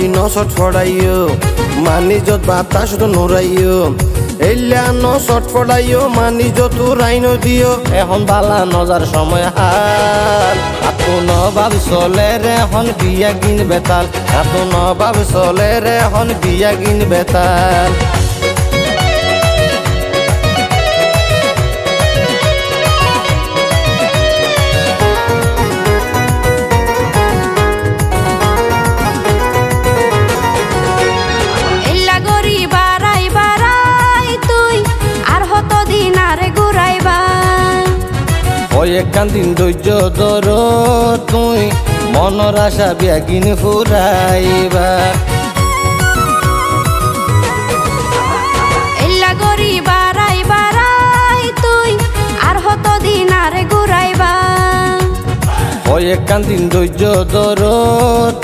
গরি নসট ফড়াইও মানি যত বাতাস তো নুরাইও এল্লা নসট ফড়াইও মানি যত রাইনো দিও এখন বালা নজার সময় হাল আতো নবাব চলে রে এখন বিয়া গিন বেতাল আতো নবাব চলে রে এখন বিয়া গিন বেতাল একখান দিন ধৈর্য ধর তুই মনের আশা ব্যাগিন ফুরাইবা এল্লা গরি বারাই বারাই তুই আর হত দিন আরে ঘুরাইবা একখান দিন ধৈর্য ধর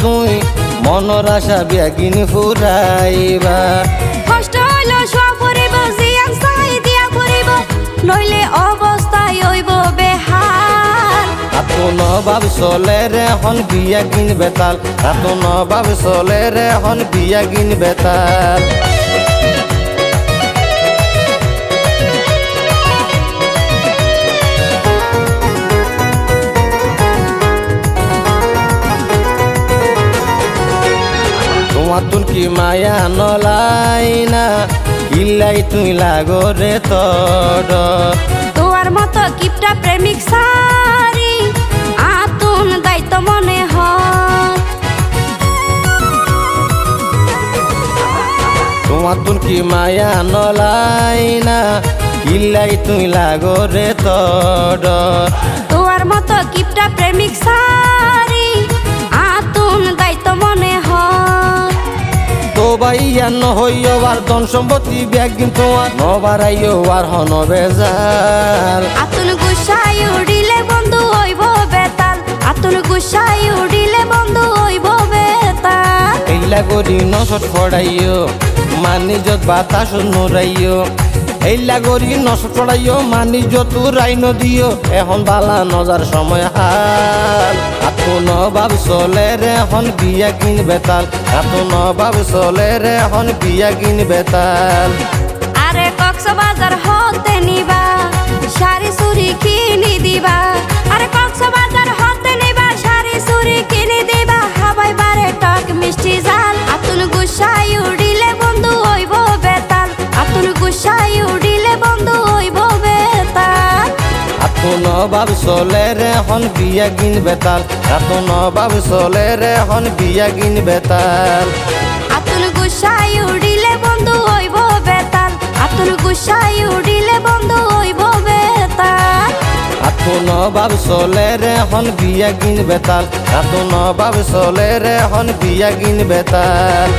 তুই মনের আশা ব্যাগিন ফুরাইবা কষ্ট হইল সব করিব জিয়ান সাই দিয়া করিব নইলে অবস্থায় হইব বেহাল আতো নবাব চলে রে এখন বিয়া গিন বেতাল আতো নবাব চলে রে এখন বিয়া গিন বেতাল তোমার তুন কি মায়া নলাই না কিল্লাই তুই লাগো রে তোর তোর মতো কিপটা প্রেমিক সারি আতুন দায়িত্ব মনে হয় তোমার তুন কি মায়া নলাই না কিল্লাই তুই লাগো রে তোর তোর মতো কিপটা প্রেমিক সারি আতুন দায়িত্ব মনে হয় তো ভাইয়া নহইও আর ধন সম্পত্তি ব্যাগিন তোমার নবারাইও আর হন বেজাল আতুন গুসাই উড়িলে বন্ধু হইব বেতাল আতুন গুসাই উড়িলে বন্ধু হইব বেতাল এইলা গরি নসট ফড়াইও মানি যত বাতাস নুরাইও এইলা গরি নসট ফড়াইও মানি যত রাইনো দিও এখন বালা নজার সময় হাল আতো নবাব চলে রে এখন বিয়া গিন বেতাল আতো নবাব চলে রে এখন বিয়া গিন বেতাল আরে কক্সবাজার হতে নিবা শাড়ি চুরি কিনি দিবা আরে কক্সবাজার হতে নিবা শাড়ি চুরি কিনি দিবা হাবাই বারে টক মিষ্টি জাল আতুন গুসাই উড়িলে বন্ধু হইব বেতাল আতুন গুসাই উড়িলে বন্ধু হইব বেতাল আতো নবাব চলে রে এখন বিয়া গিন বেতাল আতো নবাব চলে রে এখন বিয়া গিন বেতাল আতুন গুসাই উড়িলে বন্ধু হইব বেতাল আতুন গুসাই উড়িলে বন্ধু হইব বেতাল আতো নবাব চলে রে এখন বিয়া গিন বেতাল আতো নবাব চলে রে এখন বিয়া গিন বেতাল